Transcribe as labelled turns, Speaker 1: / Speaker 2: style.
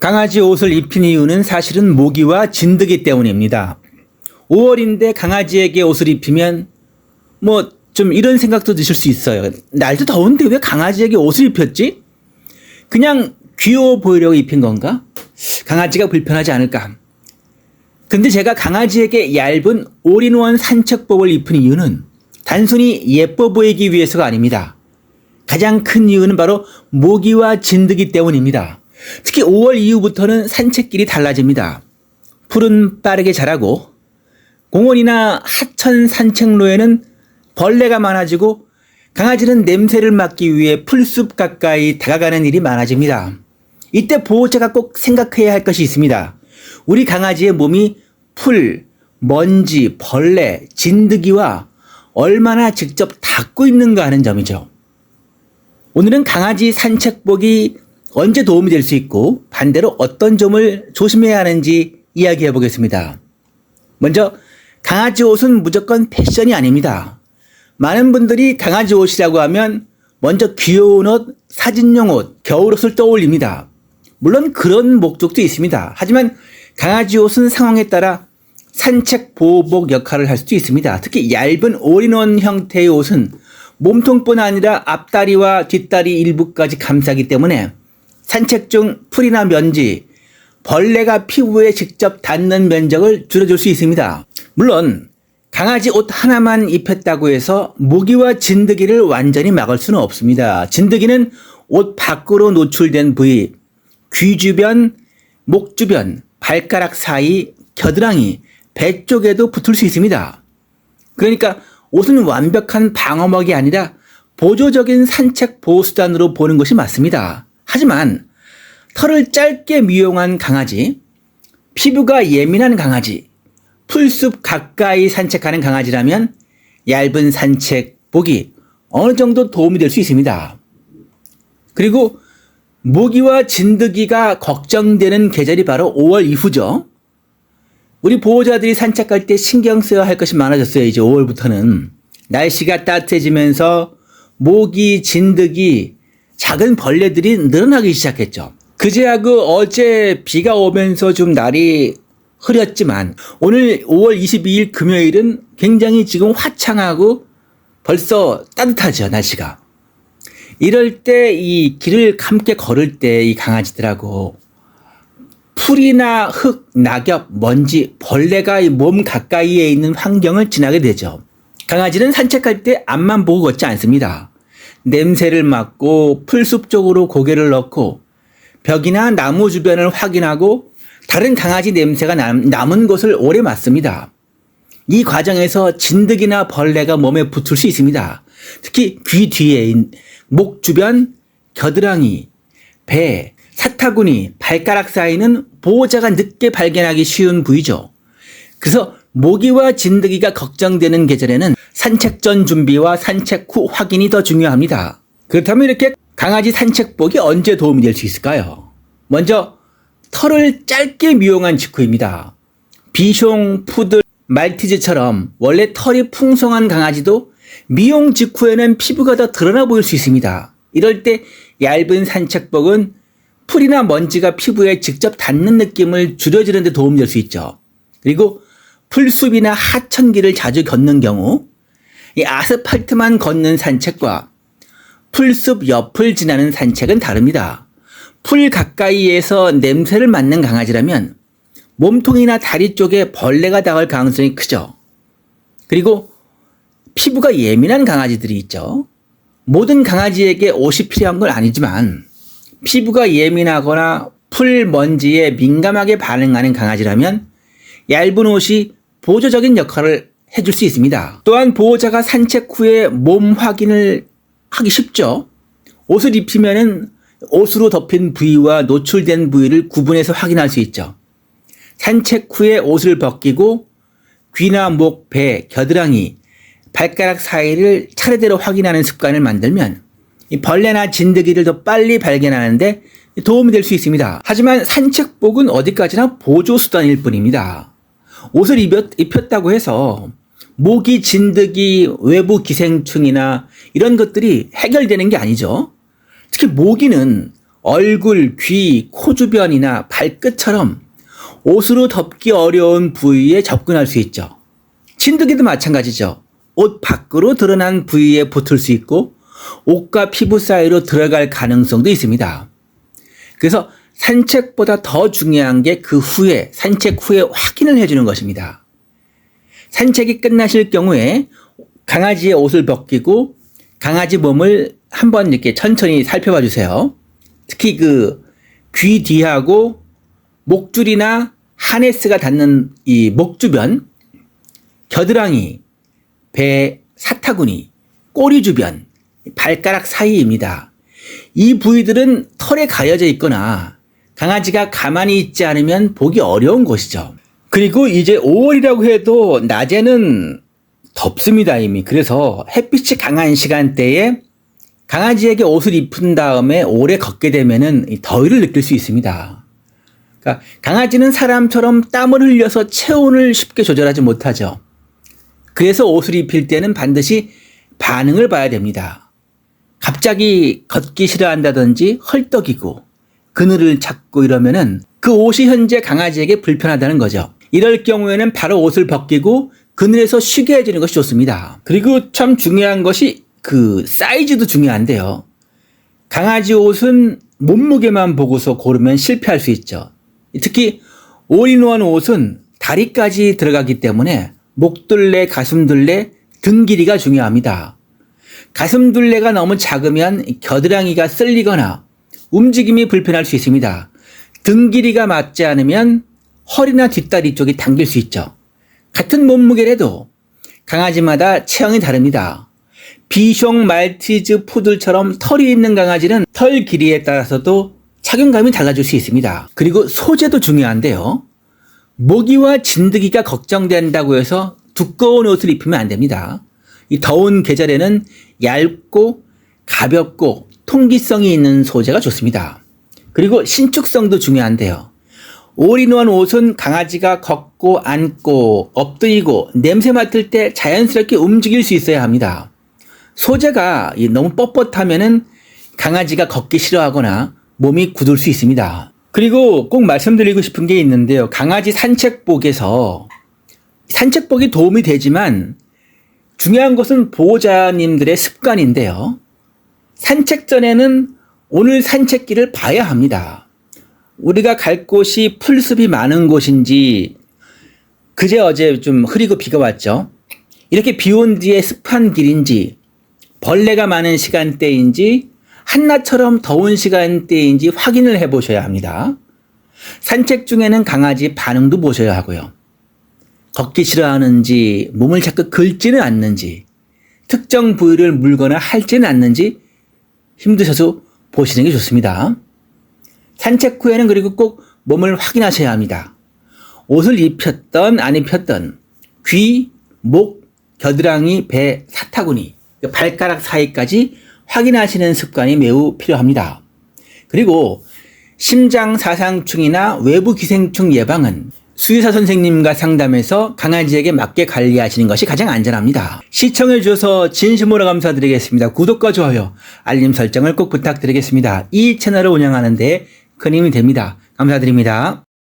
Speaker 1: 강아지 옷을 입힌 이유는 사실은 모기와 진드기 때문입니다. 5월인데 강아지에게 옷을 입히면 좀 이런 생각도 드실 수 있어요. 날도 더운데 왜 강아지에게 옷을 입혔지? 그냥 귀여워 보이려고 입힌 건가? 강아지가 불편하지 않을까? 근데 제가 강아지에게 얇은 올인원 산책복을 입힌 이유는 단순히 예뻐 보이기 위해서가 아닙니다. 가장 큰 이유는 바로 모기와 진드기 때문입니다. 특히 5월 이후부터는 산책길이 달라집니다. 풀은 빠르게 자라고 공원이나 하천 산책로에는 벌레가 많아지고 강아지는 냄새를 맡기 위해 풀숲 가까이 다가가는 일이 많아집니다. 이때 보호자가 꼭 생각해야 할 것이 있습니다. 우리 강아지의 몸이 풀, 먼지, 벌레, 진드기와 얼마나 직접 닿고 있는가 하는 점이죠. 오늘은 강아지 산책복이 언제 도움이 될 수 있고 반대로 어떤 점을 조심해야 하는지 이야기해 보겠습니다. 먼저 강아지 옷은 무조건 패션이 아닙니다. 많은 분들이 강아지 옷이라고 하면 먼저 귀여운 옷, 사진용 옷, 겨울옷을 떠올립니다. 물론 그런 목적도 있습니다. 하지만 강아지 옷은 상황에 따라 산책 보호복 역할을 할 수도 있습니다. 특히 얇은 올인원 형태의 옷은 몸통뿐 아니라 앞다리와 뒷다리 일부까지 감싸기 때문에 산책 중 풀이나 먼지, 벌레가 피부에 직접 닿는 면적을 줄여줄 수 있습니다. 물론 강아지 옷 하나만 입혔다고 해서 모기와 진드기를 완전히 막을 수는 없습니다. 진드기는 옷 밖으로 노출된 부위, 귀 주변, 목 주변, 발가락 사이, 겨드랑이, 배 쪽에도 붙을 수 있습니다. 그러니까 옷은 완벽한 방어막이 아니라 보조적인 산책 보호수단으로 보는 것이 맞습니다. 하지만 털을 짧게 미용한 강아지, 피부가 예민한 강아지, 풀숲 가까이 산책하는 강아지라면 얇은 산책복이 어느 정도 도움이 될 수 있습니다. 그리고 모기와 진드기가 걱정되는 계절이 바로 5월 이후죠. 우리 보호자들이 산책할 때 신경 써야 할 것이 많아졌어요. 이제 5월부터는. 날씨가 따뜻해지면서 모기, 진드기, 작은 벌레들이 늘어나기 시작했죠. 그제하고 어제 비가 오면서 좀 날이 흐렸지만 오늘 5월 22일 금요일은 굉장히 지금 화창하고 벌써 따뜻하죠, 날씨가. 이럴 때 이 길을 함께 걸을 때 이 강아지들하고 풀이나 흙, 낙엽, 먼지, 벌레가 이 몸 가까이에 있는 환경을 지나게 되죠. 강아지는 산책할 때 앞만 보고 걷지 않습니다. 냄새를 맡고 풀숲 쪽으로 고개를 넣고 벽이나 나무 주변을 확인하고 다른 강아지 냄새가 남은 곳을 오래 맡습니다. 이 과정에서 진드기나 벌레가 몸에 붙을 수 있습니다. 특히 귀 뒤에, 목 주변, 겨드랑이, 배, 사타구니, 발가락 사이는 보호자가 늦게 발견하기 쉬운 부위죠. 그래서 모기와 진드기가 걱정되는 계절에는 산책 전 준비와 산책 후 확인이 더 중요합니다. 그렇다면 이렇게 강아지 산책복이 언제 도움이 될 수 있을까요? 먼저 털을 짧게 미용한 직후입니다. 비숑, 푸들, 말티즈처럼 원래 털이 풍성한 강아지도 미용 직후에는 피부가 더 드러나 보일 수 있습니다. 이럴 때 얇은 산책복은 풀이나 먼지가 피부에 직접 닿는 느낌을 줄여주는 데 도움이 될 수 있죠. 그리고 풀숲이나 하천길을 자주 걷는 경우 이 아스팔트만 걷는 산책과 풀숲 옆을 지나는 산책은 다릅니다. 풀 가까이에서 냄새를 맡는 강아지라면 몸통이나 다리 쪽에 벌레가 닿을 가능성이 크죠. 그리고 피부가 예민한 강아지들이 있죠. 모든 강아지에게 옷이 필요한 건 아니지만 피부가 예민하거나 풀 먼지에 민감하게 반응하는 강아지라면 얇은 옷이 보조적인 역할을 해줄 수 있습니다. 또한 보호자가 산책 후에 몸 확인을 하기 쉽죠. 옷을 입히면은 옷으로 덮인 부위와 노출된 부위를 구분해서 확인할 수 있죠. 산책 후에 옷을 벗기고 귀나 목, 배, 겨드랑이, 발가락 사이를 차례대로 확인하는 습관을 만들면 이 벌레나 진드기를 더 빨리 발견하는데 도움이 될 수 있습니다. 하지만 산책복은 어디까지나 보조수단일 뿐입니다. 옷을 입혔다고 해서 모기, 진드기, 외부 기생충이나 이런 것들이 해결되는 게 아니죠. 특히 모기는 얼굴, 귀, 코 주변이나 발끝처럼 옷으로 덮기 어려운 부위에 접근할 수 있죠. 진드기도 마찬가지죠. 옷 밖으로 드러난 부위에 붙을 수 있고 옷과 피부 사이로 들어갈 가능성도 있습니다. 그래서 산책보다 더 중요한 게 그 후에, 산책 후에 확인을 해주는 것입니다. 산책이 끝나실 경우에 강아지의 옷을 벗기고 강아지 몸을 한번 이렇게 천천히 살펴봐 주세요. 특히 그 귀 뒤하고 목줄이나 하네스가 닿는 이 목 주변, 겨드랑이, 배 사타구니, 꼬리 주변, 발가락 사이입니다. 이 부위들은 털에 가려져 있거나 강아지가 가만히 있지 않으면 보기 어려운 곳이죠. 그리고 이제 5월이라고 해도 낮에는 덥습니다, 이미. 그래서 햇빛이 강한 시간대에 강아지에게 옷을 입힌 다음에 오래 걷게 되면은 더위를 느낄 수 있습니다. 그러니까 강아지는 사람처럼 땀을 흘려서 체온을 쉽게 조절하지 못하죠. 그래서 옷을 입힐 때는 반드시 반응을 봐야 됩니다. 갑자기 걷기 싫어한다든지 헐떡이고 그늘을 찾고 이러면은 그 옷이 현재 강아지에게 불편하다는 거죠. 이럴 경우에는 바로 옷을 벗기고 그늘에서 쉬게 해주는 것이 좋습니다. 그리고 참 중요한 것이 그 사이즈도 중요한데요. 강아지 옷은 몸무게만 보고서 고르면 실패할 수 있죠. 특히 올인원 옷은 다리까지 들어가기 때문에 목둘레, 가슴둘레, 등 길이가 중요합니다. 가슴둘레가 너무 작으면 겨드랑이가 쓸리거나 움직임이 불편할 수 있습니다. 등 길이가 맞지 않으면 허리나 뒷다리 쪽이 당길 수 있죠. 같은 몸무게라도 강아지마다 체형이 다릅니다. 비숑, 말티즈, 푸들처럼 털이 있는 강아지는 털 길이에 따라서도 착용감이 달라질 수 있습니다. 그리고 소재도 중요한데요. 모기와 진드기가 걱정된다고 해서 두꺼운 옷을 입히면 안 됩니다. 이 더운 계절에는 얇고 가볍고 통기성이 있는 소재가 좋습니다. 그리고 신축성도 중요한데요. 올인원 옷은 강아지가 걷고 앉고 엎드리고 냄새 맡을 때 자연스럽게 움직일 수 있어야 합니다. 소재가 너무 뻣뻣하면은 강아지가 걷기 싫어하거나 몸이 굳을 수 있습니다. 그리고 꼭 말씀드리고 싶은 게 있는데요. 강아지 산책복에서 산책복이 도움이 되지만 중요한 것은 보호자님들의 습관인데요. 산책 전에는 오늘 산책길을 봐야 합니다. 우리가 갈 곳이 풀숲이 많은 곳인지 그제 어제 좀 흐리고 비가 왔죠. 이렇게 비 온 뒤에 습한 길인지 벌레가 많은 시간대인지 한낮처럼 더운 시간대인지 확인을 해보셔야 합니다. 산책 중에는 강아지 반응도 보셔야 하고요. 걷기 싫어하는지 몸을 자꾸 긁지는 않는지 특정 부위를 물거나 핥지는 않는지 힘드셔서 보시는 게 좋습니다. 산책 후에는 그리고 꼭 몸을 확인하셔야 합니다. 옷을 입혔던 안 입혔던 귀, 목, 겨드랑이, 배, 사타구니, 발가락 사이까지 확인하시는 습관이 매우 필요합니다. 그리고 심장 사상충이나 외부 기생충 예방은 수의사 선생님과 상담해서 강아지에게 맞게 관리하시는 것이 가장 안전합니다. 시청해 주셔서 진심으로 감사드리겠습니다. 구독과 좋아요, 알림 설정을 꼭 부탁드리겠습니다. 이 채널을 운영하는 데 큰 힘이 됩니다. 감사드립니다.